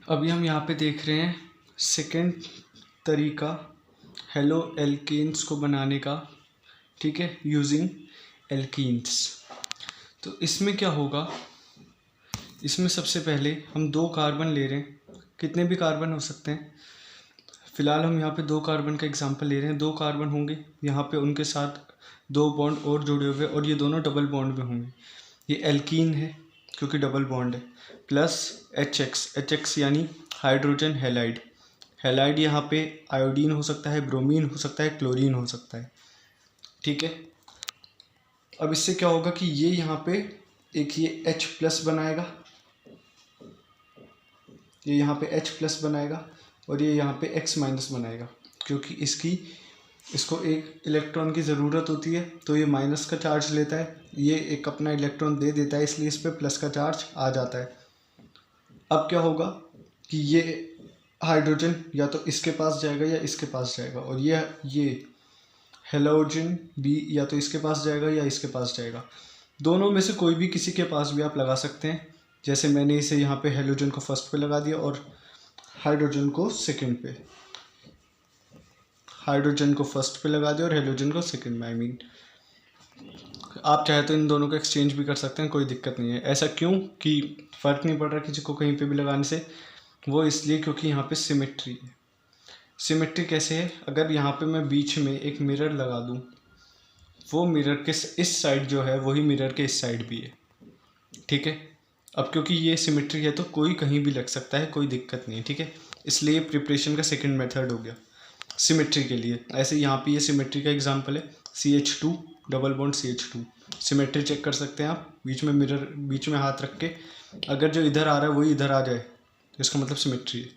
अभी हम यहाँ पे देख रहे हैं सेकेंड तरीका हेलो एल्केन्स को बनाने का, ठीक है, यूजिंग एल्कीन्स। तो इसमें क्या होगा, इसमें सबसे पहले हम 2 कार्बन ले रहे हैं, कितने भी कार्बन हो सकते हैं। फ़िलहाल हम यहाँ पे 2 कार्बन का एग्जांपल ले रहे हैं। 2 कार्बन होंगे, यहाँ पे उनके साथ 2 बॉन्ड और जुड़े हुए और ये दोनों डबल बॉन्ड में होंगे। ये एल्कीन है क्योंकि डबल बॉन्ड है, प्लस एच एक्स यानी हाइड्रोजन हैलाइड। हैलाइड यहाँ पे आयोडीन हो सकता है, ब्रोमीन हो सकता है, क्लोरीन हो सकता है, ठीक है। अब इससे क्या होगा कि ये यहाँ पे एक ये H+ बनाएगा, ये यहाँ पे H+ बनाएगा और ये यहाँ पे X- बनाएगा, क्योंकि इसको एक इलेक्ट्रॉन की ज़रूरत होती है, तो ये माइनस का चार्ज लेता है, ये एक अपना इलेक्ट्रॉन दे देता है, इसलिए इस पर प्लस का चार्ज आ जाता है। अब क्या होगा कि ये हाइड्रोजन या तो इसके पास जाएगा या इसके पास जाएगा, और ये हेलोजन भी या तो इसके पास जाएगा या इसके पास जाएगा। दोनों में से कोई भी किसी के पास भी आप लगा सकते हैं। जैसे मैंने इसे यहाँ पे हेलोजन को फर्स्ट पे लगा दिया और हाइड्रोजन को सेकंड पे, हाइड्रोजन को फर्स्ट पे लगा दिया और हेलोजन को सेकंड में। आई मीन आप चाहे तो इन दोनों को एक्सचेंज भी कर सकते हैं, कोई दिक्कत नहीं है। ऐसा क्यों कि फ़र्क नहीं पड़ रहा किसी को कहीं पे भी लगाने से, वो इसलिए क्योंकि यहाँ पे सिमेट्री है। सिमेट्री कैसे है, अगर यहाँ पे मैं बीच में एक मिरर लगा दूँ, वो मिरर के इस साइड जो है वही मिरर के इस साइड भी है, ठीक है। अब क्योंकि ये सिमेट्री है तो कोई कहीं भी लग सकता है, कोई दिक्कत नहीं है, ठीक है। इसलिए प्रिपरेशन का सेकंड मेथड हो गया सिमेट्री के लिए। ऐसे यहाँ पे ये सिमेट्री का एग्जांपल है, CH2 double bond CH2। Symmetry check कर सकते हैं आप, बीच में मिरर, बीच में हाथ रख के अगर जो इधर आ रहा है वही इधर आ जाए तो इसका मतलब सिमेट्री है।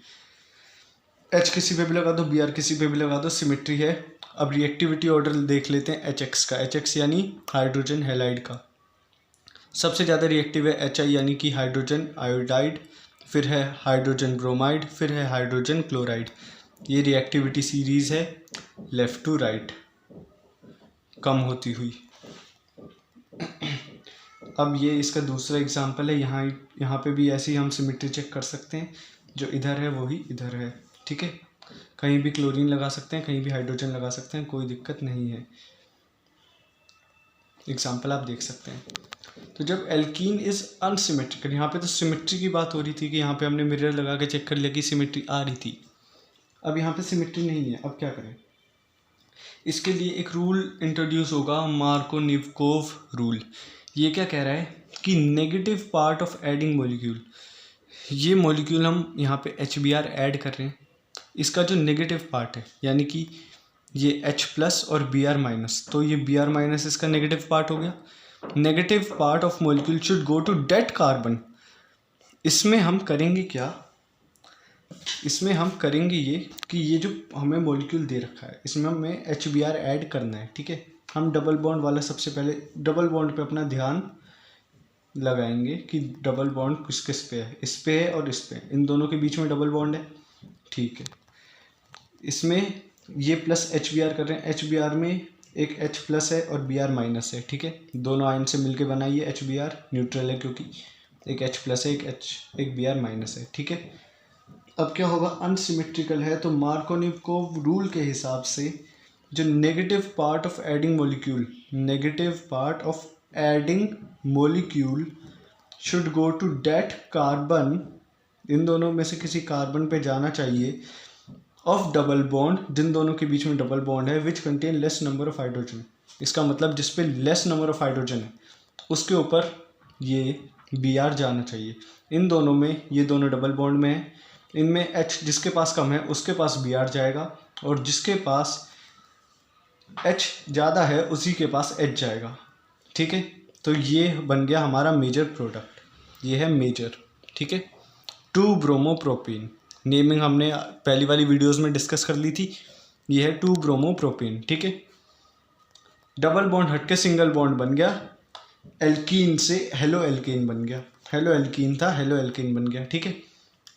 H किसी पे भी लगा दो, Br किसी पे भी लगा दो, सिमेट्री है। अब रिएक्टिविटी ऑर्डर देख लेते हैं HX का। HX यानी हाइड्रोजन हैलाइड का। सबसे ज़्यादा रिएक्टिव है HI यानी कि हाइड्रोजन आयोडाइड, फिर है हाइड्रोजन ब्रोमाइड, फिर है हाइड्रोजन क्लोराइड। ये रिएक्टिविटी सीरीज़ है लेफ़्ट टू राइट कम होती हुई। अब ये इसका दूसरा एग्जांपल है। यहाँ पे भी ऐसे ही हम सिमेट्री चेक कर सकते हैं, जो इधर है वही इधर है, ठीक है। कहीं भी क्लोरीन लगा सकते हैं, कहीं भी हाइड्रोजन लगा सकते हैं, कोई दिक्कत नहीं है। एग्जांपल आप देख सकते हैं। तो जब एल्कीन इज़ अनसिमेट्रिकल, यहाँ पे तो सिमेट्री की बात हो रही थी कि यहाँ पे हमने मिरर लगा के चेक कर लिया कि सिमेट्री आ रही थी। अब यहाँ पे सिमेट्री नहीं है, अब क्या करें। इसके लिए एक रूल इंट्रोड्यूस होगा, मार्कोनिवकोव रूल। ये क्या कह रहा है कि negative part of adding molecule, ये मॉलिक्यूल हम यहाँ पे HBr ऐड कर रहे हैं, इसका जो नेगेटिव पार्ट है यानी कि ये H+ और Br-, तो ये Br- इसका नेगेटिव पार्ट हो गया। Negative part of molecule should go to that carbon. इसमें हम करेंगे क्या, इसमें हम करेंगे ये कि ये जो हमें मॉलिक्यूल दे रखा है इसमें हमें HBr ऐड करना है, ठीक है। हम डबल बॉन्ड वाला सबसे पहले डबल बॉन्ड पे अपना ध्यान लगाएंगे कि डबल बॉन्ड किस किस पे है, इस पे है और इस पे, इन दोनों के बीच में डबल बॉन्ड है, ठीक है। इसमें ये प्लस HBr कर रहे हैं, HBr में एक H+ है और Br- है, ठीक है। दोनों आयन से मिलके बनाइए HBr, न्यूट्रल है क्योंकि एक H+ है, एक Br- है, ठीक है। अब क्या होगा, अनसिमेट्रिकल है तो मार्कोनिवकोव रूल के हिसाब से जो negative part of adding molecule, negative part of adding molecule should go to that carbon, इन दोनों में से किसी कार्बन पे जाना चाहिए, ऑफ डबल बॉन्ड, जिन दोनों के बीच में डबल बॉन्ड है, which contain less number of hydrogen. इसका मतलब जिस पे लेस नंबर ऑफ हाइड्रोजन है उसके ऊपर ये Br जाना चाहिए। इन दोनों में, ये दोनों डबल बॉन्ड में है, इनमें H जिसके पास कम है उसके पास Br जाएगा और जिसके पास H ज़्यादा है उसी के पास H जाएगा, ठीक है। तो ये बन गया हमारा मेजर प्रोडक्ट, ये है मेजर, ठीक है। 2-ब्रोमोप्रोपेन, नेमिंग हमने पहली वाली वीडियोस में डिस्कस कर ली थी, ये है 2-ब्रोमोप्रोपेन, ठीक है। डबल बॉन्ड हट के सिंगल बॉन्ड बन गया, एल्कीन से हेलो एल्केन बन गया, हेलो एल्कीन था हेलो एल्केन बन गया, ठीक है।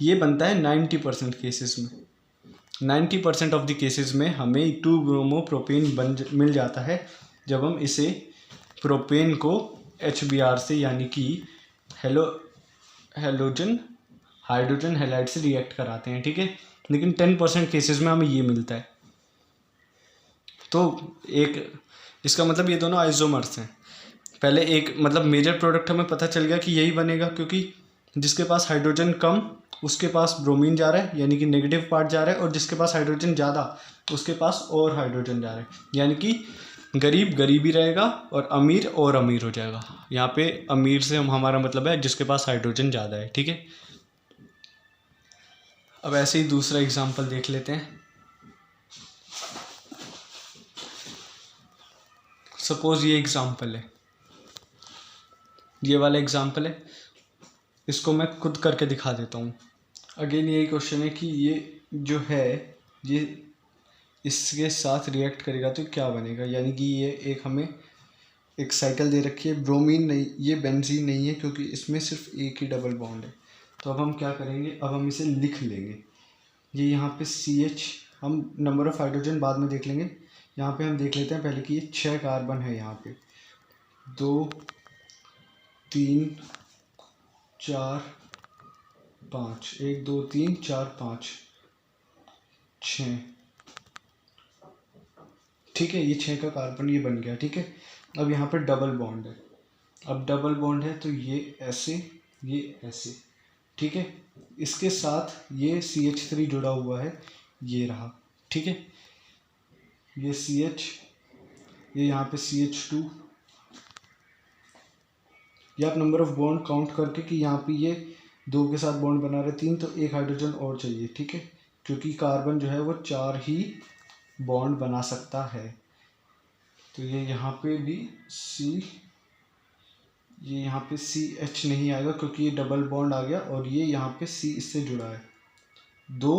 ये बनता है 90% केसेस में, 90% ऑफ द केसेस में हमें 2-ब्रोमोप्रोपेन मिल जाता है जब हम इसे प्रोपेन को HBr से यानी कि हेलोजन हाइड्रोजन हैलाइड से रिएक्ट कराते हैं, ठीक है। लेकिन 10% केसेस में हमें ये मिलता है। तो एक इसका मतलब ये दोनों आइसोमर्स हैं। पहले एक मतलब मेजर प्रोडक्ट हमें पता चल गया कि यही बनेगा, क्योंकि जिसके पास हाइड्रोजन कम उसके पास ब्रोमीन जा रहा है, यानी कि नेगेटिव पार्ट जा रहा है, और जिसके पास हाइड्रोजन ज़्यादा उसके पास और हाइड्रोजन जा रहा है, यानी कि गरीब गरीब ही रहेगा और अमीर और अमीर हो जाएगा। यहाँ पे अमीर से हमारा मतलब है जिसके पास हाइड्रोजन ज़्यादा है, ठीक है। अब ऐसे ही दूसरा एग्जांपल देख लेते हैं। सपोज ये एग्जांपल है, ये वाला एग्जांपल है, इसको मैं खुद करके दिखा देता हूँ। अगेन यही क्वेश्चन है कि ये जो है ये इसके साथ रिएक्ट करेगा तो क्या बनेगा, यानी कि ये एक हमें एक साइकिल दे रखी है। ब्रोमीन नहीं, ये बेंजीन नहीं है, क्योंकि इसमें सिर्फ एक ही डबल बॉन्ड है। तो अब हम क्या करेंगे, अब हम इसे लिख लेंगे। ये यहाँ पे CH, हम नंबर ऑफ़ हाइड्रोजन बाद में देख लेंगे। यहाँ पे हम देख लेते हैं पहले कि ये 6 कार्बन है। यहाँ पे 2 3 4 5, 1 2 3 4 5 6, ठीक है। ये 6 का कार्बन ये बन गया, ठीक है। अब यहाँ पे डबल बॉन्ड है, अब डबल बॉन्ड है तो ये ऐसे ठीक है। इसके साथ ये CH3 जुड़ा हुआ है, ये रहा, ठीक है। ये CH, ये यहाँ पे CH2। ये आप नंबर ऑफ बॉन्ड काउंट करके कि यहाँ पे ये 2 के साथ बॉन्ड बना रहे 3, तो एक हाइड्रोजन और चाहिए, ठीक है, क्योंकि कार्बन जो है वो 4 ही बॉन्ड बना सकता है। तो ये यहाँ पे भी ये यहाँ पे CH नहीं आएगा, क्योंकि ये डबल बॉन्ड आ गया, और ये यहाँ पे C इससे जुड़ा है। 2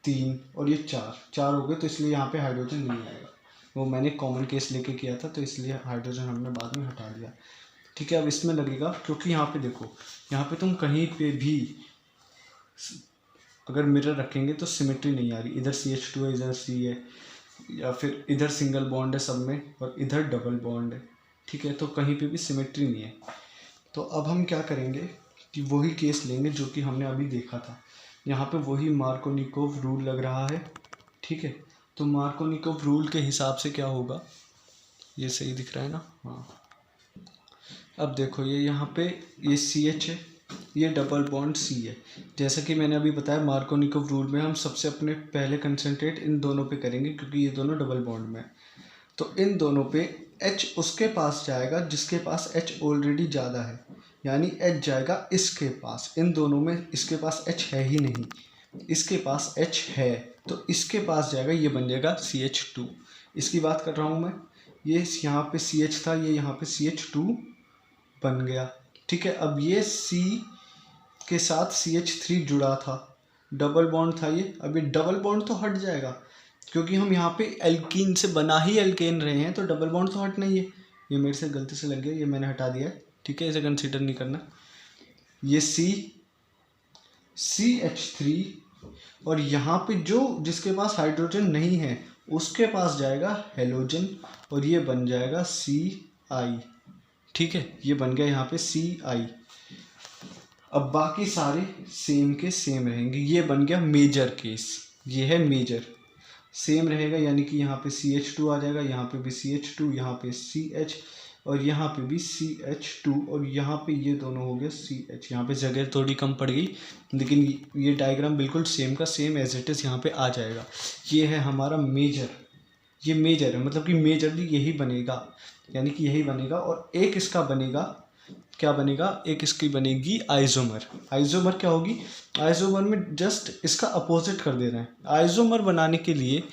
3 और ये 4 हो गए, तो इसलिए यहाँ पे हाइड्रोजन नहीं आएगा। वो मैंने कॉमन केस लेके किया था, तो इसलिए हाइड्रोजन हमने बाद में हटा दिया, ठीक है। अब इसमें लगेगा, क्योंकि यहाँ पे देखो, यहाँ पे तुम कहीं पे भी अगर मिरर रखेंगे तो सिमेट्री नहीं आ रही। इधर CH2 है, इधर C है, या फिर इधर सिंगल बॉन्ड है सब में और इधर डबल बॉन्ड है, ठीक है। तो कहीं पे भी सिमेट्री नहीं है। तो अब हम क्या करेंगे कि वही केस लेंगे जो कि हमने अभी देखा था। यहाँ पे वही मार्कोनिकोव रूल लग रहा है, ठीक है। तो मार्कोनिकोव रूल के हिसाब से क्या होगा, ये सही दिख रहा है ना, हाँ। अब देखो ये यहाँ पे ये CH है, ये डबल बॉन्ड C है। जैसा कि मैंने अभी बताया मार्कोनिकोव रूल में हम सबसे अपने पहले कंसंट्रेट इन दोनों पे करेंगे, क्योंकि ये दोनों डबल बॉन्ड में है। तो इन दोनों पे H उसके पास जाएगा जिसके पास H ऑलरेडी ज़्यादा है, यानी H जाएगा इसके पास। इन दोनों में इसके पास H है ही नहीं, इसके पास H है, तो इसके पास जाएगा, ये बन जाएगा CH2। इसकी बात कर रहा हूँ मैं। ये यहाँ पे CH था, ये यहाँ पे CH2 बन गया, ठीक है। अब ये C के साथ CH3 जुड़ा था, डबल बॉन्ड था ये। अब ये डबल बॉन्ड तो हट जाएगा, क्योंकि हम यहाँ पे एल्कीन से बना ही एल्केन रहे हैं, तो डबल बॉन्ड तो हटना ही है। ये मेरे से गलती से लग गया, ये मैंने हटा दिया है, ठीक है, इसे कंसीडर नहीं करना। ये CH3, और यहाँ पे जो जिसके पास हाइड्रोजन नहीं है उसके पास जाएगा हेलोजन, और ये बन जाएगा Ci, ठीक है। ये बन गया यहाँ पे Ci। अब बाकी सारे सेम के सेम रहेंगे। ये बन गया मेजर केस, ये है मेजर, सेम रहेगा, यानी कि यहाँ पे CH2 आ जाएगा, यहाँ पे भी CH2, यहाँ पे CH, और यहाँ पे भी CH2, और यहाँ पे ये दोनों हो गए CH। यहाँ पे जगह थोड़ी कम पड़ गई, लेकिन ये डायग्राम बिल्कुल सेम का सेम एज इट इज़ यहाँ पे आ जाएगा। ये है हमारा मेजर, ये मेजर है, मतलब कि मेजरली यही बनेगा, यानी कि यही बनेगा। और एक इसका बनेगा, क्या बनेगा, एक इसकी बनेगी आइसोमर। आइसोमर क्या होगी, आइसोमर में जस्ट इसका अपोजिट कर दे रहे हैं। आइसोमर बनाने के लिए,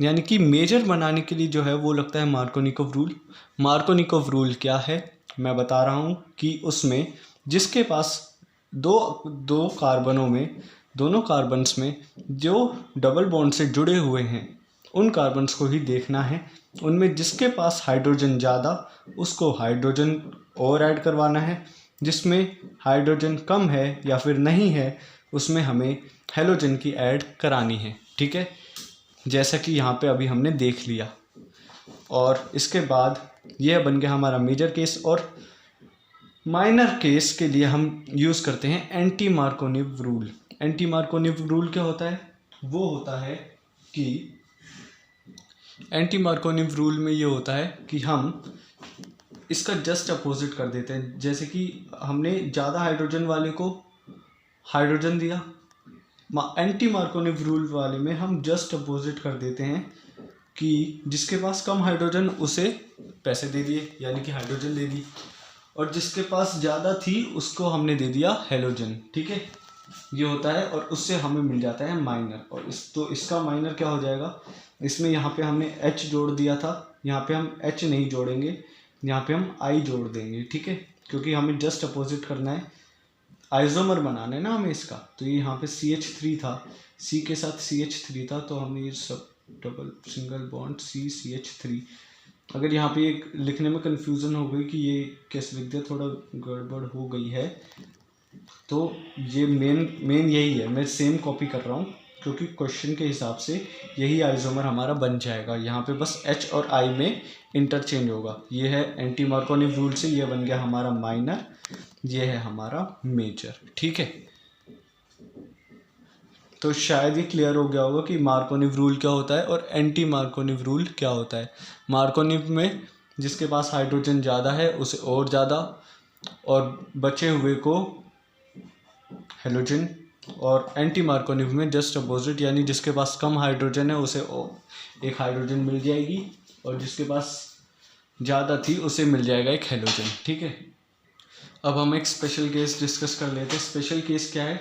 यानी कि मेजर बनाने के लिए जो है वो लगता है मार्कोनिकोव रूल। मार्कोनिकोव रूल क्या है मैं बता रहा हूँ कि उसमें जिसके पास दो कार्बनों में, दोनों कार्बन्स में जो डबल बॉन्ड से जुड़े हुए हैं उन कार्बन्स को ही देखना है। उनमें जिसके पास हाइड्रोजन ज़्यादा उसको हाइड्रोजन और ऐड करवाना है, जिसमें हाइड्रोजन कम है या फिर नहीं है उसमें हमें हेलोजन की ऐड करानी है, ठीक है, जैसा कि यहाँ पे अभी हमने देख लिया। और इसके बाद यह बन गया हमारा मेजर केस। और माइनर केस के लिए हम यूज़ करते हैं एंटी मार्कोनिव रूल। एंटी मार्कोनिव रूल क्या होता है? वो होता है कि एंटी मार्कोनिव रूल में ये होता है कि हम इसका जस्ट अपोजिट कर देते हैं। जैसे कि हमने ज़्यादा हाइड्रोजन वाले को हाइड्रोजन दिया, एंटी मार्कोनिव रूल वाले में हम जस्ट अपोजिट कर देते हैं कि जिसके पास कम हाइड्रोजन उसे पैसे दे दिए, यानी कि हाइड्रोजन दे दी, और जिसके पास ज़्यादा थी उसको हमने दे दिया हेलोजन। ठीक है, ये होता है, और उससे हमें मिल जाता है माइनर। और इसका माइनर क्या हो जाएगा? इसमें यहाँ पे हमने H जोड़ दिया था, यहाँ पे हम H नहीं जोड़ेंगे, यहाँ पे हम I जोड़ देंगे। ठीक है, क्योंकि हमें जस्ट अपोजिट करना है, आइसोमर बनाना है ना हमें इसका। तो ये यहाँ पे CH3 था, C के साथ CH3 था, तो हमने ये सब डबल सिंगल बॉन्ड CH3। अगर यहाँ पे एक लिखने में कन्फ्यूज़न हो गई कि ये कैसे लिख दिया, थोड़ा गड़बड़ हो गई है, तो ये मेन यही है। मैं सेम कॉपी कर रहा हूँ क्योंकि क्वेश्चन के हिसाब से यही आइसोमर हमारा बन जाएगा। यहाँ पे बस H और I में इंटरचेंज होगा। ये है एंटी मार्कोनिव रूल से ये बन गया हमारा माइनर, ये है हमारा मेजर। ठीक है, तो शायद ये क्लियर हो गया होगा कि मार्कोनिव रूल क्या होता है और एंटी मार्कोनिव रूल क्या होता है। मार्कोनिव में जिसके पास हाइड्रोजन ज़्यादा है उसे और ज़्यादा, और बचे हुए को हेलोजन। और एंटी मार्कोनिव में जस्ट अपोजिट, यानी जिसके पास कम हाइड्रोजन है उसे एक हाइड्रोजन मिल जाएगी, और जिसके पास ज़्यादा थी उसे मिल जाएगा एक हेलोजन। ठीक है, अब हम एक स्पेशल केस डिस्कस कर लेते हैं। स्पेशल केस क्या है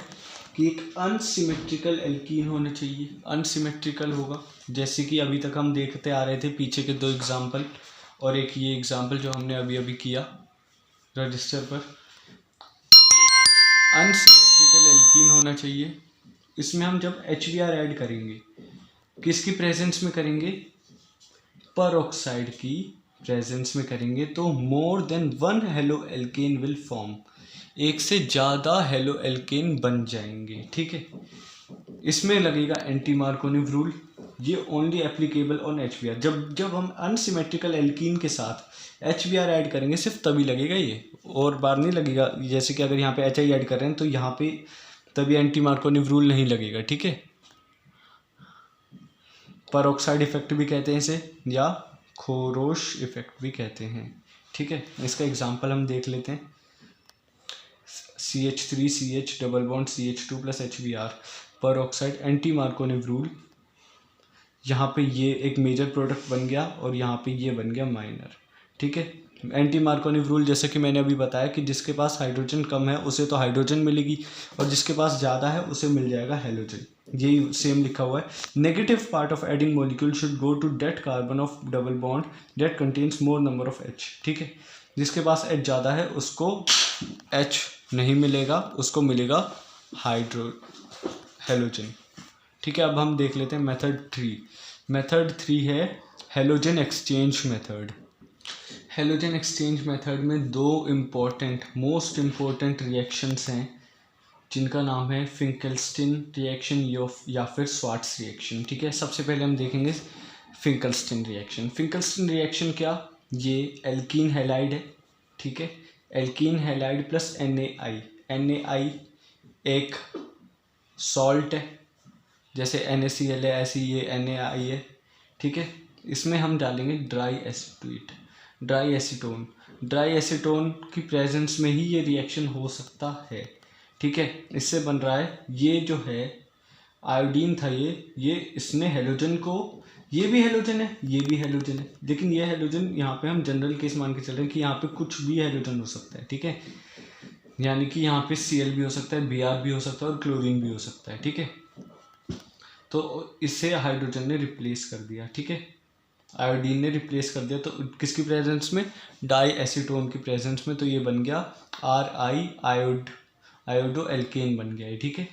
कि एक अनसिमेट्रिकल एल्कीन होना चाहिए। अनसिमेट्रिकल होगा, जैसे कि अभी तक हम देखते आ रहे थे पीछे के 2 एग्जाम्पल, और एक ये एग्जाम्पल जो हमने अभी अभी किया रजिस्टर पर। अनसिमेट्रिकल एल्कीन होना चाहिए। इसमें हम जब HBr ऐड करेंगे, किसकी प्रेजेंस में करेंगे? पर ऑक्साइड की प्रेजेंस में करेंगे, तो more than 1 halo alkane will form. एक से ज़्यादा हेलो एल्केन बन जाएंगे। ठीक है, इसमें लगेगा एंटी मार्कोनिव रूल। ये ओनली एप्लीकेबल ऑन HBr। जब हम अनसिमेट्रिकल एल्कीन के साथ HBr ऐड करेंगे सिर्फ तभी लगेगा ये, और बार नहीं लगेगा। जैसे कि अगर यहाँ पे HI ऐड कर रहे हैं तो यहाँ पे तभी एंटी मार्कोनिव रूल नहीं लगेगा। ठीक है, पर ऑक्साइड इफेक्ट भी कहते हैं इसे, या खोरोश इफेक्ट भी कहते हैं। ठीक है, इसका एग्जाम्पल हम देख लेते हैं। CH3 CH double bond CH2 plus HBr पर ऑक्साइड, एंटी मार्कोनिव रूल। यहाँ पे ये एक मेजर प्रोडक्ट बन गया और यहाँ पे ये बन गया माइनर। ठीक है, एंटी मार्कोनिव रूल जैसे कि मैंने अभी बताया कि जिसके पास हाइड्रोजन कम है उसे तो हाइड्रोजन मिलेगी, और जिसके पास ज़्यादा है उसे मिल जाएगा हेलोजन। यही सेम लिखा हुआ है। Negative part of adding molecule should go to that carbon of double bond that contains more number of H। ठीक है, जिसके पास H ज़्यादा है उसको H नहीं मिलेगा, उसको मिलेगा हेलोजन। ठीक है, अब हम देख लेते हैं मेथड 3। मेथड 3 है halogen exchange method. Halogen exchange method में 2 मोस्ट इम्पोर्टेंट रिएक्शंस हैं, जिनका नाम है फिंकलस्टीन रिएक्शन या फिर स्वार्ट्स रिएक्शन। ठीक है, सबसे पहले हम देखेंगे फिंकलस्टीन रिएक्शन। फिंकलस्टीन रिएक्शन क्या? ये एल्कीन हैलाइड है। ठीक है, एल्कीन हैलाइड प्लस NaI एक सॉल्ट है, जैसे NaCl है ऐसी ये NaI है। ठीक है, इसमें हम डालेंगे ड्राई एसीटोन की प्रेजेंस में ही ये रिएक्शन हो सकता है। ठीक है, इससे बन रहा है, ये जो है आयोडीन था, ये इसने हेलोजन को, ये भी हेलोजन है, ये भी हेलोजन है, लेकिन ये हेलोजन यहाँ पे हम जनरल केस मान के चल रहे हैं कि यहाँ पे कुछ भी हेलोजन हो सकता है। ठीक है, यानी कि यहाँ पे Cl भी हो सकता है, Br भी हो सकता है और क्लोरीन भी हो सकता है। ठीक है, तो इसे हाइड्रोजन ने रिप्लेस कर दिया। ठीक है, आयोडीन ने रिप्लेस कर दिया, तो किसकी प्रेजेंस में? डाई एसीटोन की प्रेजेंस में, तो ये बन गया RI आयोडो एल्केन बन गया है। ठीक है,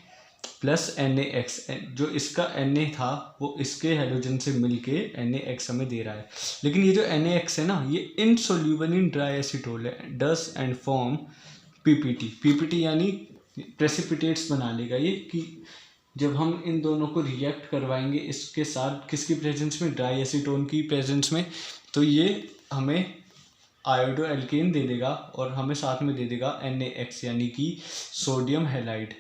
प्लस NaX, जो इसका Na था वो इसके हेलोजन से मिलके NaX हमें दे रहा है। लेकिन ये जो NaX है ना, ये इनसोल्यूबल इन ड्राई एसीटोल है, डस एंड फॉर्म PPT यानी प्रेसिपिटेट्स बना लेगा ये, कि जब हम इन दोनों को रिएक्ट करवाएंगे इसके साथ किसकी प्रेजेंस में? ड्राई एसीटोन की प्रेजेंस में, तो ये हमें आयोडो एल्केन दे देगा और हमें साथ में दे देगा NaX यानी कि सोडियम हैलाइड।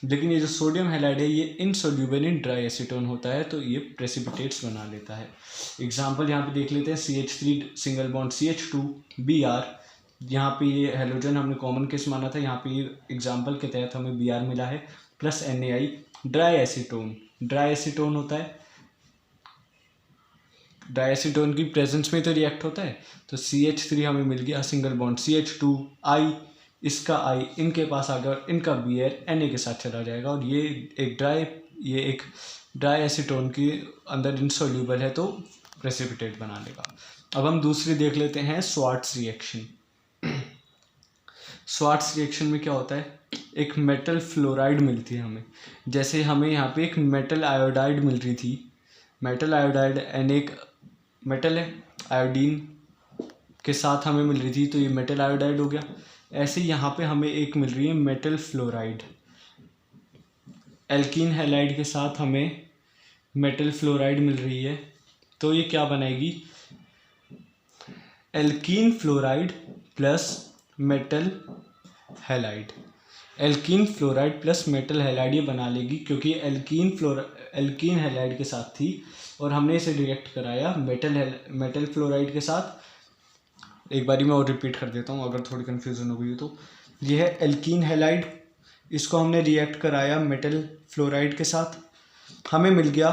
लेकिन ये जो सोडियम हैलाइड है ये इनसोल्यूबल इन ड्राई एसीटोन होता है, तो ये प्रेसिपिटेट्स बना लेता है। एग्जांपल यहाँ पे देख लेते हैं, CH3 single bond CH2 Br। यहाँ पे ये हेलोजन हमने कॉमन केस माना था, यहाँ पे ये एग्जांपल के तहत हमें Br मिला है, plus NaI dry acetone. Dry acetone होता है, ड्राई एसीटोन की प्रेजेंस में तो रिएक्ट होता है। तो CH3 हमें मिल गया सिंगल बॉन्ड CH2I, इसका I इनके पास आ गया और इनका Br Na के साथ चला जाएगा और ये एक ड्राई एसीटोन के अंदर इनसोल्यूबल है तो प्रेसिपिटेट बना लेगा। अब हम दूसरी देख लेते हैं, स्वार्ट्स रिएक्शन। स्वार्ट्स रिएक्शन में क्या होता है, एक मेटल फ्लोराइड मिलती है हमें। जैसे हमें यहाँ पे एक मेटल आयोडाइड मिल रही थी, मेटल आयोडाइड एंड एक मेटल है आयोडीन के साथ हमें मिल रही थी, तो ये मेटल आयोडाइड हो गया। ऐसे यहाँ पे हमें एक मिल रही है मेटल फ्लोराइड, एल्कीन हैलाइड के साथ हमें मेटल फ्लोराइड मिल रही है, तो ये क्या बनाएगी, alkene fluoride plus metal halide. Alkene fluoride plus metal halide ये बना लेगी, क्योंकि एल्कीन हैलाइड के साथ थी और हमने इसे रिएक्ट कराया मेटल फ्लोराइड के साथ। एक बारी मैं और रिपीट कर देता हूँ अगर थोड़ी कन्फ्यूजन हो गई हो तो। यह है एल्कीन हैलाइड, इसको हमने रिएक्ट कराया मेटल फ्लोराइड के साथ, हमें मिल गया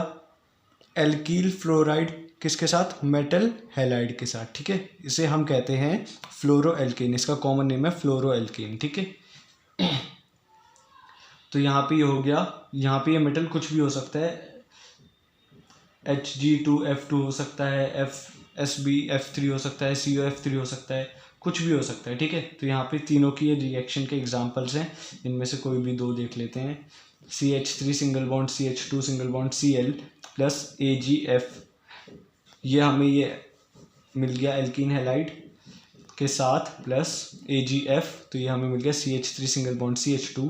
एल्कील फ्लोराइड किसके साथ, मेटल हैलाइड के साथ। ठीक है, इसे हम कहते हैं फ्लोरो एल्केन, इसका कॉमन नेम है फ्लोरो एल्केन। ठीक है, तो यहाँ पे ये हो गया, यहाँ पे ये मेटल कुछ भी हो सकता है, Hg2F2 हो सकता है, SbF3 हो सकता है, COF3 हो सकता है, कुछ भी हो सकता है। ठीक है, तो यहाँ पे तीनों की ये रिएक्शन के एग्जांपल्स हैं, इनमें से कोई भी दो देख लेते हैं। CH3 single bond CH2 single bond Cl plus AgF, ये हमें ये मिल गया एल्कीन हैलाइड के साथ प्लस AgF, तो ये हमें मिल गया CH3 सिंगल बॉन्ड CH2,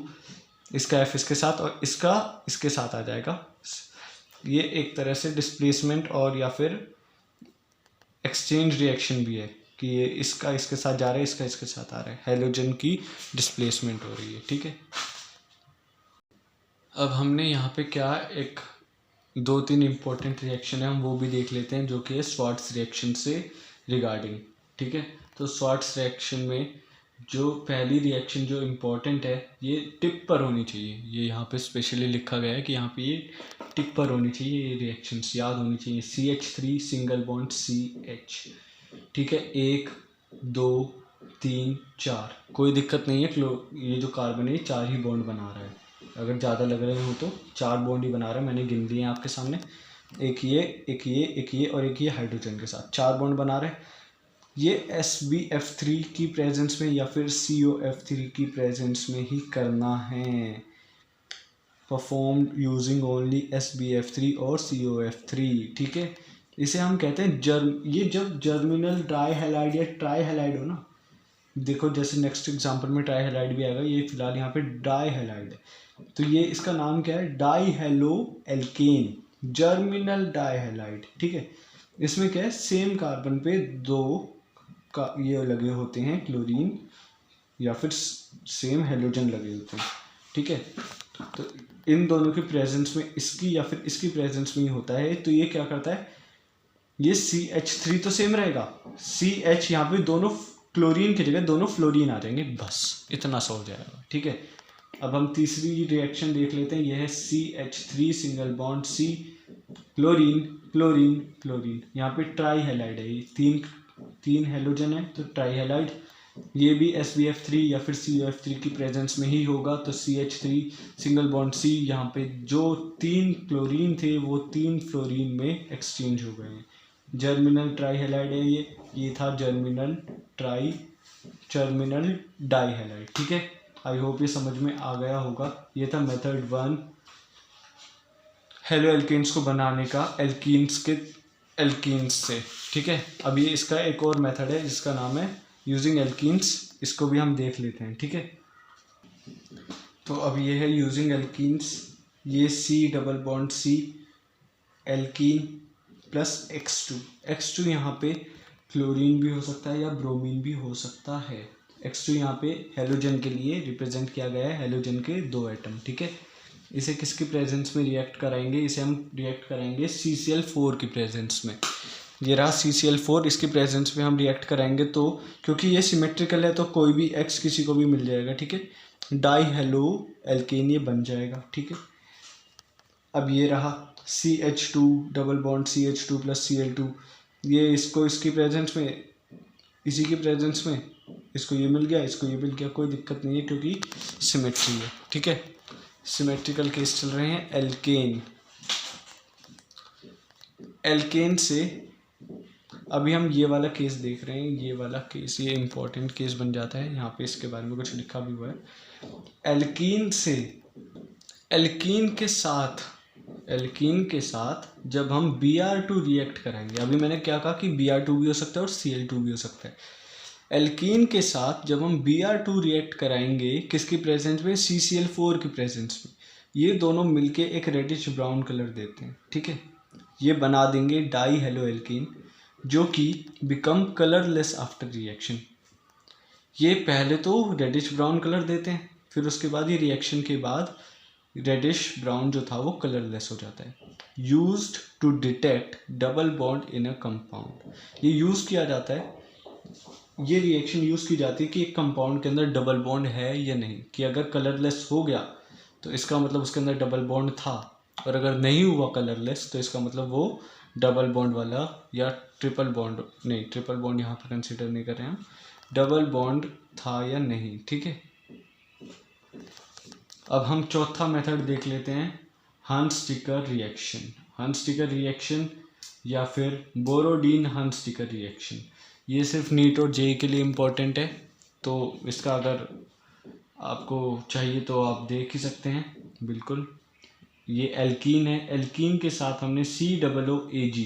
इसका F इसके साथ और इसका इसके साथ आ जाएगा। ये एक तरह से डिस्प्लेसमेंट और या फिर एक्सचेंज रिएक्शन भी है कि ये इसका इसके साथ जा रहा है, इसका इसके साथ आ रहा है, हेलोजन की डिस्प्लेसमेंट हो रही है। ठीक है, अब हमने यहाँ पे क्या एक 2-3 इम्पोर्टेंट रिएक्शन है, हम वो भी देख लेते हैं, जो कि है स्वार्ट्स रिएक्शन से रिगार्डिंग। ठीक है, तो स्वार्ट्स रिएक्शन में जो पहली रिएक्शन जो इम्पोर्टेंट है, ये टिप पर होनी चाहिए, ये यहाँ पे स्पेशली लिखा गया है कि यहाँ पे ये टिप पर होनी चाहिए, ये रिएक्शंस याद होनी चाहिए। CH3 सिंगल बॉन्ड CH, ठीक है, 1 2 3 4, कोई दिक्कत नहीं है, ये जो कार्बन है 4 ही बॉन्ड बना रहा है, अगर ज़्यादा लग रहे हो तो 4 बॉन्ड ही बना रहा है, मैंने गिन लिए हैं आपके सामने, एक ये एक ये एक ये और एक ये हाइड्रोजन के साथ 4 बॉन्ड बना रहे हैं। ये SbF3 की प्रेजेंस में या फिर COF3 की प्रेजेंस में ही करना है, परफॉर्म्ड यूजिंग ओनली SbF3 और COF3। ठीक है, इसे हम कहते हैं ये जब जर्मिनल डाई हैलाइड या ट्राई हैलाइड हो ना, देखो जैसे नेक्स्ट एग्जांपल में ट्राई हैलाइड भी आएगा, ये फिलहाल यहाँ पे डाई हैलाइड है, तो ये इसका नाम क्या है, di halo alkane, geminal di halide. ठीक है, इसमें क्या है, सेम कार्बन पे 2 का ये लगे होते हैं क्लोरीन या फिर सेम हेलोजन लगे होते हैं। ठीक है, तो इन दोनों की प्रेजेंस में इसकी या फिर इसकी प्रेजेंस में ही होता है, तो ये क्या करता है, ये CH3 तो सेम रहेगा, CH यहाँ पे दोनों क्लोरीन की जगह दोनों फ्लोरीन आ जाएंगे, बस इतना सा हो जाएगा। ठीक है, अब हम तीसरी रिएक्शन देख लेते हैं, यह है CH3 single bond C, chlorine chlorine chlorine, यहाँ पे ट्राई हैलाइड है, ये तीन हेलोजन है तो ट्राई हैलाइड, ये भी SbF3 या फिर COF3 की प्रेजेंस में ही होगा, तो CH3 सिंगल बॉन्ड C, यहाँ पे जो 3 क्लोरीन थे वो 3 फ्लोरीन में एक्सचेंज हो गए हैं, जर्मिनल ट्राई हैलाइड है ये था जर्मिनल डाई हैलाइड। ठीक है, आई होप ये समझ में आ गया होगा। ये था मेथड 1 हेलो एल्केन्स को बनाने का एल्कीन्स से। ठीक है, अब ये इसका एक और मेथड है जिसका नाम है यूजिंग एल्कीन्स, इसको भी हम देख लेते हैं। ठीक है, तो अब ये है यूजिंग एल्कीन्स, ये C double bond C alkene plus X2 यहाँ पे क्लोरीन भी हो सकता है या ब्रोमीन भी हो सकता है। X2 यहाँ पे हेलोजन के लिए रिप्रेजेंट किया गया है, हेलोजन के 2 एटम, ठीक है। इसे किसकी प्रेजेंस में रिएक्ट कराएंगे, इसे हम रिएक्ट कराएंगे CCl4 की प्रेजेंस में। ये रहा CCl4, इसकी प्रेजेंस में हम रिएक्ट कराएंगे। तो क्योंकि ये सिमेट्रिकल है तो कोई भी X किसी को भी मिल जाएगा, ठीक है। डाई हेलो एल्केन ये बन जाएगा, ठीक है। अब ये रहा CH2 double bond CH2 plus Cl2, ये इसको इसकी प्रेजेंस में, इसी की प्रेजेंस में इसको ये मिल गया, इसको ये मिल गया, कोई दिक्कत नहीं है क्योंकि सिमेट्री है, ठीक है। सिमेट्रिकल केस चल रहे हैं। एल्केन, एल्केन से अभी हम ये वाला केस देख रहे हैं, ये वाला केस, ये इंपॉर्टेंट केस बन जाता है, यहाँ पे इसके बारे में कुछ लिखा भी हुआ है। एल्कीन से, एल्कीन के साथ जब हम Br2 रिएक्ट कराएंगे, अभी मैंने क्या कहा कि Br2 भी हो सकता है और Cl2 भी हो सकता है। एल्कीन के साथ जब हम Br2 रिएक्ट कराएंगे किसकी प्रेजेंस में, CCl4 की प्रेजेंस में, ये दोनों मिलके एक रेडिश ब्राउन कलर देते हैं, ठीक है। ये बना देंगे डाई हेलो एल्कीन, जो कि बिकम कलरलेस आफ्टर रिएक्शन। ये पहले तो रेडिश ब्राउन कलर देते हैं, फिर उसके बाद ये रिएक्शन के बाद रेडिश ब्राउन जो था वो कलरलेस हो जाता है। Used to detect double bond in a compound, ये यूज़ किया जाता है, ये रिएक्शन यूज़ की जाती है कि एक कंपाउंड के अंदर डबल बॉन्ड है या नहीं, कि अगर कलरलेस हो गया तो इसका मतलब उसके अंदर डबल बॉन्ड था, और अगर नहीं हुआ कलरलेस तो इसका मतलब वो डबल बॉन्ड वाला या ट्रिपल बॉन्ड, नहीं ट्रिपल बॉन्ड यहाँ पर कंसिडर नहीं कर रहे हैं हम, डबल बॉन्ड था या नहीं, ठीक है। अब हम चौथा मेथड देख लेते हैं, हंस-स्टिकर रिएक्शन। हंस-स्टिकर रिएक्शन या फिर बोरोडीन हंस-स्टिकर रिएक्शन, ये सिर्फ नीट और जेई के लिए इम्पोर्टेंट है, तो इसका अगर आपको चाहिए तो आप देख ही सकते हैं, बिल्कुल। ये एल्कीन है, एल्कीन के साथ हमने COOAG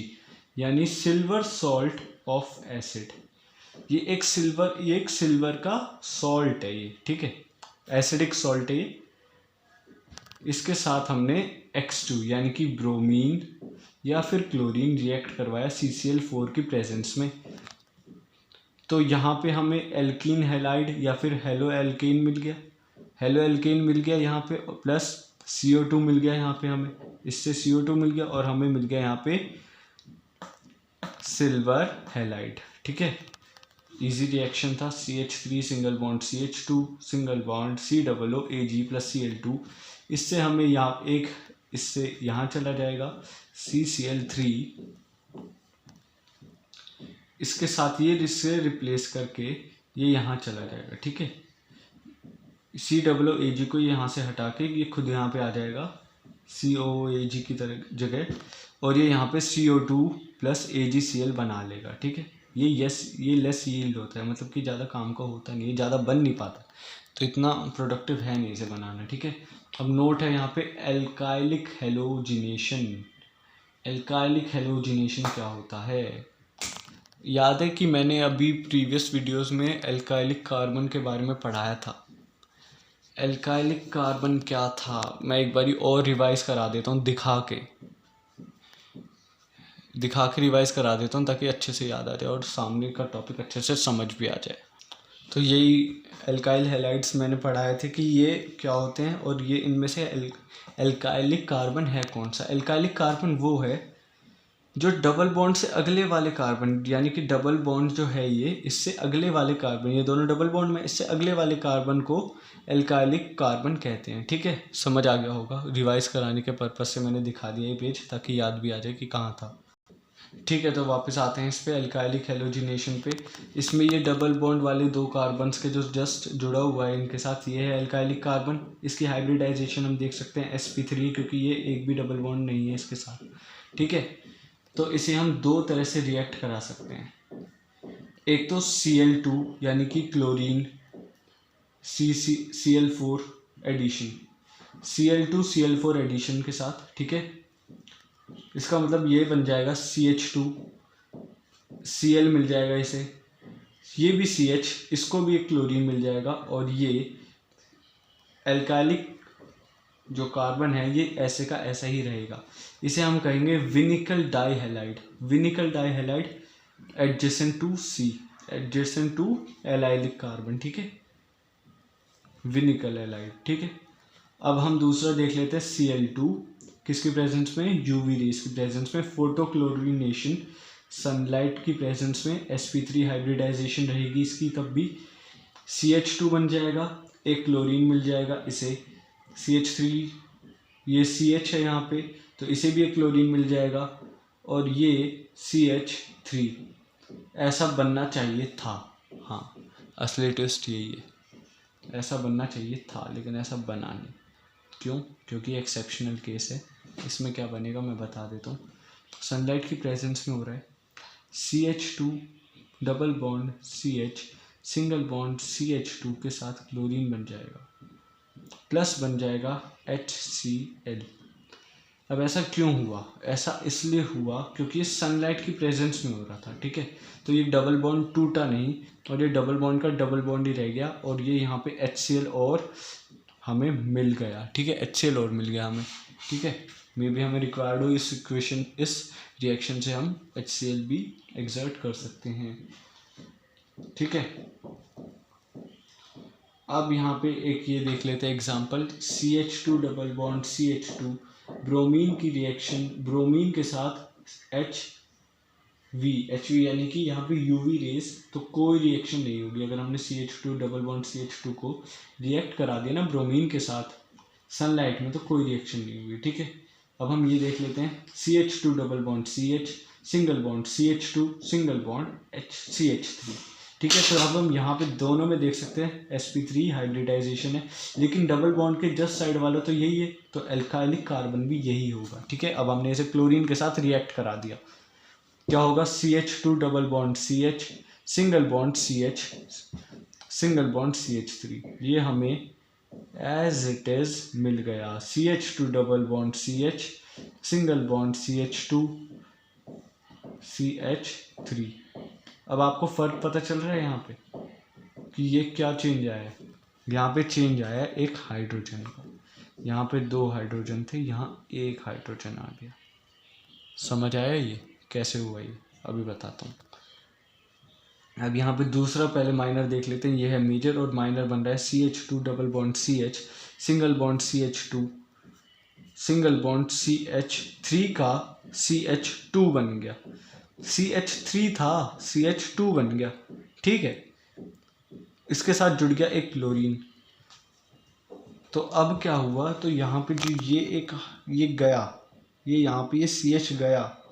यानी सिल्वर सॉल्ट ऑफ एसिड, ये एक सिल्वर का सॉल्ट है ये, ठीक है, एसिडिक सॉल्ट है ये। इसके साथ हमने X2 यानी कि ब्रोमीन या फिर क्लोरीन रिएक्ट करवाया CCl4 की प्रेजेंस में। तो यहाँ पे हमें एल्कीन हैलाइड या फिर हेलो एल्केन मिल गया, हेलो एल्केन मिल गया यहाँ पे, प्लस CO2 मिल गया यहाँ पे, हमें इससे CO2 मिल गया और हमें मिल गया यहाँ पे सिल्वर हैलाइड, ठीक है। इजी रिएक्शन था। CH3 single bond CH2 single bond COOAG plus Cl2, इससे हमें यहाँ एक, इससे यहाँ चला जाएगा CCl3, इसके साथ ये इससे रिप्लेस करके ये यहाँ चला जाएगा, ठीक है। COOAG को यहाँ से हटा के ये खुद यहाँ पे आ जाएगा COOAG की तरह जगह, और ये यहाँ पे CO2 प्लस AgCl बना लेगा, ठीक है। ये लेस यील्ड होता है, मतलब कि ज़्यादा काम का होता नहीं है, ज़्यादा बन नहीं पाता, तो इतना प्रोडक्टिव है नहीं इसे बनाना, ठीक है। अब नोट है यहाँ पे एल्काइलिक हेलोजिनेशन। एल्काइलिक हेलोजिनेशन क्या होता है, याद है कि मैंने अभी प्रीवियस वीडियोस में एल्काइलिक कार्बन के बारे में पढ़ाया था। एल्काइलिक कार्बन क्या था, मैं एक बारी और रिवाइज करा देता हूँ, दिखा के रिवाइज करा देता हूँ ताकि अच्छे से याद आ जाए और सामने का टॉपिक अच्छे से समझ भी आ जाए। तो यही एल्काइल हैलाइड्स मैंने पढ़ाए थे कि ये क्या होते हैं, और ये इनमें से एल्काइलिक कार्बन है कौन सा। एल्काइलिक कार्बन वो है जो डबल बॉन्ड से अगले वाले कार्बन, यानी कि डबल बॉन्ड जो है ये, इससे अगले वाले कार्बन, ये दोनों डबल बॉन्ड में, इससे अगले वाले कार्बन को एल्काइलिक कार्बन कहते हैं, ठीक है। समझ आ गया होगा, रिवाइज कराने के पर्पज़ से मैंने दिखा दिया ये पेज ताकि याद भी आ जाए कि कहाँ था, ठीक है। तो वापस आते हैं इस पे एल्काइलिक हेलोजिनेशन पे। इसमें ये डबल बॉन्ड वाले दो कार्बन्स के जो जस्ट जुड़ा हुआ है इनके साथ, ये है एल्काइलिक कार्बन। इसकी हाइब्रिडाइजेशन हम देख सकते हैं sp3, क्योंकि ये एक भी डबल बॉन्ड नहीं है इसके साथ, ठीक है। तो इसे हम दो तरह से रिएक्ट करा सकते हैं, एक तो Cl2 यानी कि chlorine Cl4 addition, Cl2 addition के साथ, ठीक है। इसका मतलब ये बन जाएगा CH2, Cl मिल जाएगा इसे, ये भी CH, इसको भी एक क्लोरीन मिल जाएगा, और ये एल्काइलिक जो कार्बन है ये ऐसे का ऐसा ही रहेगा। इसे हम कहेंगे विनिकल डाइहैलाइड। विनिकल dihalide adjacent to C, adjacent to allylic carbon, ठीक है, विनिकल एलाइड, ठीक है। अब हम दूसरा देख लेते हैं Cl2, किसकी प्रेजेंस में, यूवी रेस की प्रेजेंस में, फोटोक्लोरिनेशन, सनलाइट की प्रेजेंस में sp3 हाइब्रिडाइजेशन रहेगी इसकी, तब भी CH2 बन जाएगा, एक क्लोरीन मिल जाएगा इसे, CH3, ये CH है यहाँ पे तो इसे भी एक क्लोरीन मिल जाएगा, और ये CH3, ऐसा बनना चाहिए था। हाँ, असली टेस्ट यही है, ऐसा बनना चाहिए था लेकिन ऐसा बना नहीं। क्यों? क्योंकि एक्सेप्शनल केस है। इसमें क्या बनेगा मैं बता देता हूँ। सनलाइट की प्रेजेंस में हो रहा है, CH2 double bond CH single bond CH2 के साथ क्लोरीन बन जाएगा, प्लस बन जाएगा HCl। अब ऐसा क्यों हुआ? ऐसा इसलिए हुआ क्योंकि ये सनलाइट की प्रेजेंस में हो रहा था, ठीक है। तो ये डबल बॉन्ड टूटा नहीं और ये डबल बॉन्ड का डबल बॉन्ड ही रह गया, और ये यहाँ पे HCl और हमें मिल गया, ठीक है, HCl और मिल गया हमें, ठीक है। मे बी हमें रिक्वायर्ड हो इस इक्वेशन, इस रिएक्शन से हम HCl भी एक्सर्ट कर सकते हैं, ठीक है। अब यहाँ पे एक ये देख लेते हैं example, CH2 double bond CH2 bromine की रिएक्शन, ब्रोमीन के साथ HV यानी कि यहाँ पे यूवी रेस, तो कोई रिएक्शन नहीं होगी। अगर हमने CH2 डबल बॉन्ड CH2 को रिएक्ट करा दिया ना ब्रोमीन के साथ सनलाइट में, तो कोई रिएक्शन नहीं होगी, ठीक है। अब हम ये देख लेते हैं, CH2 double bond CH single bond CH2 single bond CH3, ठीक है। तो अब हम यहाँ पे दोनों में देख सकते हैं sp3 हाइब्रिडाइजेशन है, लेकिन डबल बॉन्ड के जस्ट साइड वाला तो यही है, तो एल्काइलिक कार्बन भी यही होगा, ठीक है। अब हमने इसे क्लोरीन के साथ रिएक्ट करा दिया, क्या होगा, CH2 double bond CH single bond CH single bond CH3, ये हमें एज इट इज मिल गया, CH2 double bond CH single bond CH2 CH3। अब आपको फ़र्क पता चल रहा है यहाँ पे कि ये क्या चेंज आया है? यहाँ पे चेंज आया है एक हाइड्रोजन का, यहाँ पे 2 हाइड्रोजन थे, यहाँ एक हाइड्रोजन आ गया। समझ आया ये कैसे हुआ? ये अभी बताता हूँ। अब यहाँ पे दूसरा पहले माइनर देख लेते हैं, ये है मेजर, और माइनर बन रहा है CH2 double bond CH single bond CH2 single bond CH3 का CH2 बन गया, CH3 था CH2 बन गया, ठीक है। इसके साथ जुड़ गया एक क्लोरीन, तो अब क्या हुआ, तो यहाँ पे जो ये एक ये गया, ये यहाँ पे ये CH गया,